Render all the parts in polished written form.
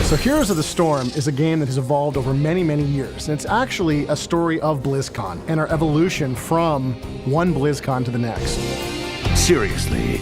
So Heroes of the Storm is a game that has evolved over many, many years, and it's actually a story of BlizzCon and our evolution from one BlizzCon to the next. Seriously.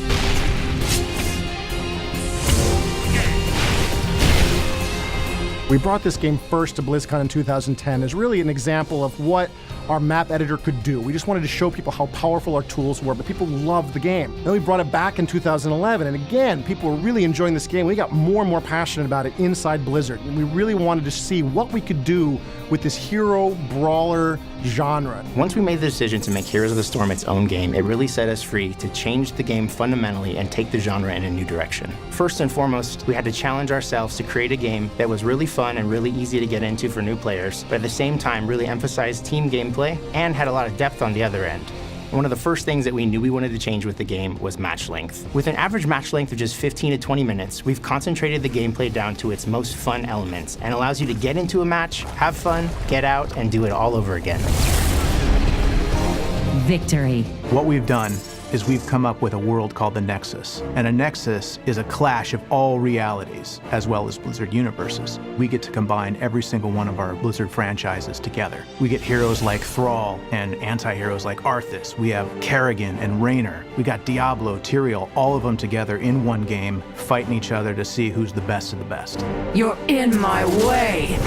We brought this game first to BlizzCon in 2010 as really an example of what our map editor could do. We just wanted to show people how powerful our tools were, but people loved the game. Then we brought it back in 2011, and again, people were really enjoying this game. We got more and more passionate about it inside Blizzard, and we really wanted to see what we could do with this hero brawler genre. Once we made the decision to make Heroes of the Storm its own game, it really set us free to change the game fundamentally and take the genre in a new direction. First and foremost, we had to challenge ourselves to create a game that was really fun and really easy to get into for new players, but at the same time really emphasized team gameplay and had a lot of depth on the other end. One of the first things that we knew we wanted to change with the game was match length. With an average match length of just 15 to 20 minutes, we've concentrated the gameplay down to its most fun elements and allows you to get into a match, have fun, get out, and do it all over again. Victory. What we've done is we've come up with a world called the Nexus. And a Nexus is a clash of all realities, as well as Blizzard universes. We get to combine every single one of our Blizzard franchises together. We get heroes like Thrall and anti-heroes like Arthas. We have Kerrigan and Raynor. We got Diablo, Tyrael, all of them together in one game, fighting each other to see who's the best of the best. You're in my way.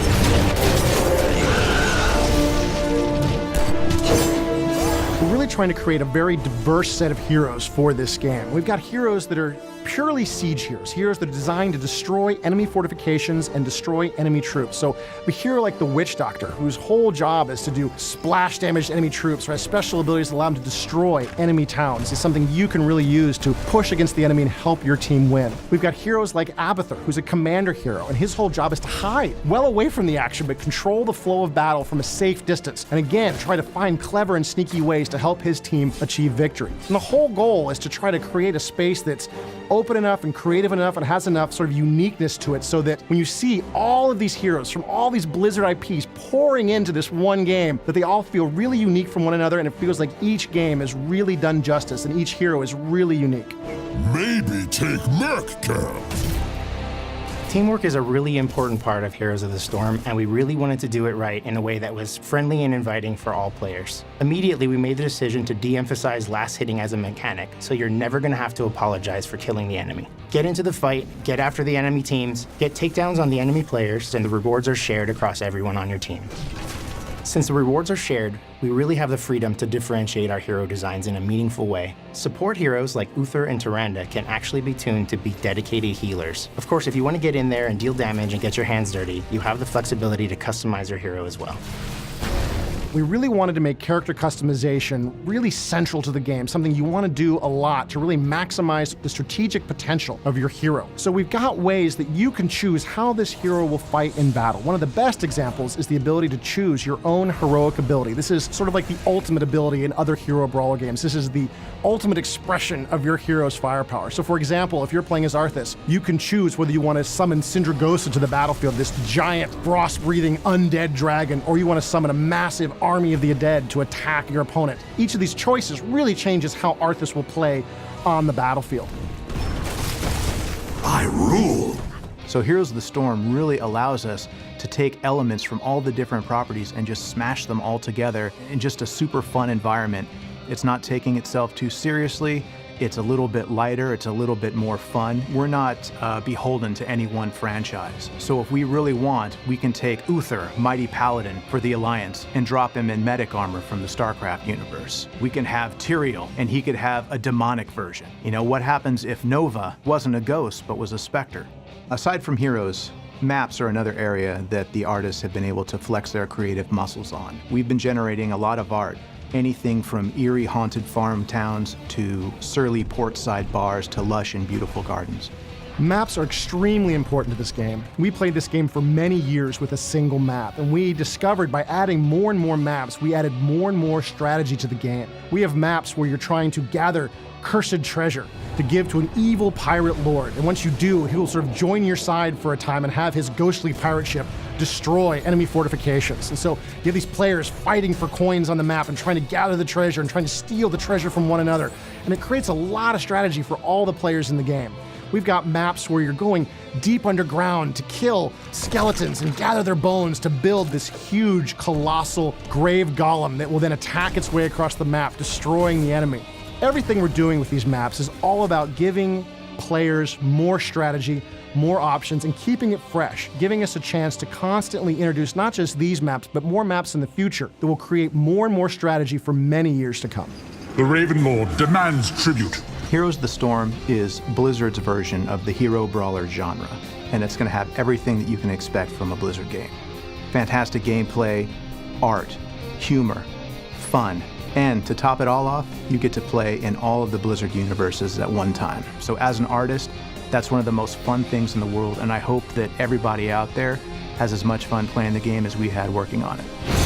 We're really trying to create a very diverse set of heroes for this game. We've got heroes that are purely siege heroes that are designed to destroy enemy fortifications and destroy enemy troops. So a hero like the Witch Doctor, whose whole job is to do splash damage to enemy troops, or has special abilities that allow him to destroy enemy towns, is something you can really use to push against the enemy and help your team win. We've got heroes like Abathur, who's a commander hero, and his whole job is to hide well away from the action, but control the flow of battle from a safe distance, and again, try to find clever and sneaky ways to help his team achieve victory. And the whole goal is to try to create a space that's open enough and creative enough and has enough sort of uniqueness to it so that when you see all of these heroes from all these Blizzard IPs pouring into this one game, that they all feel really unique from one another, and it feels like each game is really done justice and each hero is really unique. Maybe take Merc Camp. Teamwork is a really important part of Heroes of the Storm, and we really wanted to do it right in a way that was friendly and inviting for all players. Immediately, we made the decision to de-emphasize last hitting as a mechanic, so you're never going to have to apologize for killing the enemy. Get into the fight, get after the enemy teams, get takedowns on the enemy players, and the rewards are shared across everyone on your team. Since the rewards are shared, we really have the freedom to differentiate our hero designs in a meaningful way. Support heroes like Uther and Tyrande can actually be tuned to be dedicated healers. Of course, if you want to get in there and deal damage and get your hands dirty, you have the flexibility to customize your hero as well. We really wanted to make character customization really central to the game, something you want to do a lot to really maximize the strategic potential of your hero. So we've got ways that you can choose how this hero will fight in battle. One of the best examples is the ability to choose your own heroic ability. This is sort of like the ultimate ability in other hero brawler games. This is the ultimate expression of your hero's firepower. So for example, if you're playing as Arthas, you can choose whether you want to summon Sindragosa to the battlefield, this giant frost-breathing undead dragon, or you want to summon a massive army of the undead to attack your opponent. Each of these choices really changes how Arthas will play on the battlefield. I rule. So Heroes of the Storm really allows us to take elements from all the different properties and just smash them all together in just a super fun environment. It's not taking itself too seriously. It's a little bit lighter, it's a little bit more fun. We're not beholden to any one franchise. So if we really want, we can take Uther, Mighty Paladin for the Alliance, and drop him in medic armor from the StarCraft universe. We can have Tyrael, and he could have a demonic version. You know, what happens if Nova wasn't a ghost, but was a specter? Aside from heroes, maps are another area that the artists have been able to flex their creative muscles on. We've been generating a lot of art. Anything from eerie haunted farm towns to surly portside bars to lush and beautiful gardens. Maps are extremely important to this game. We played this game for many years with a single map, and we discovered by adding more and more maps, we added more and more strategy to the game. We have maps where you're trying to gather cursed treasure, to give to an evil pirate lord. And once you do, he will sort of join your side for a time and have his ghostly pirate ship destroy enemy fortifications. And so you have these players fighting for coins on the map and trying to gather the treasure and trying to steal the treasure from one another. And it creates a lot of strategy for all the players in the game. We've got maps where you're going deep underground to kill skeletons and gather their bones to build this huge, colossal grave golem that will then attack its way across the map, destroying the enemy. Everything we're doing with these maps is all about giving players more strategy, more options, and keeping it fresh, giving us a chance to constantly introduce not just these maps, but more maps in the future that will create more and more strategy for many years to come. The Raven Lord demands tribute. Heroes of the Storm is Blizzard's version of the hero brawler genre, and it's going to have everything that you can expect from a Blizzard game. Fantastic gameplay, art, humor, fun, and to top it all off, you get to play in all of the Blizzard universes at one time. So as an artist, that's one of the most fun things in the world, and I hope that everybody out there has as much fun playing the game as we had working on it.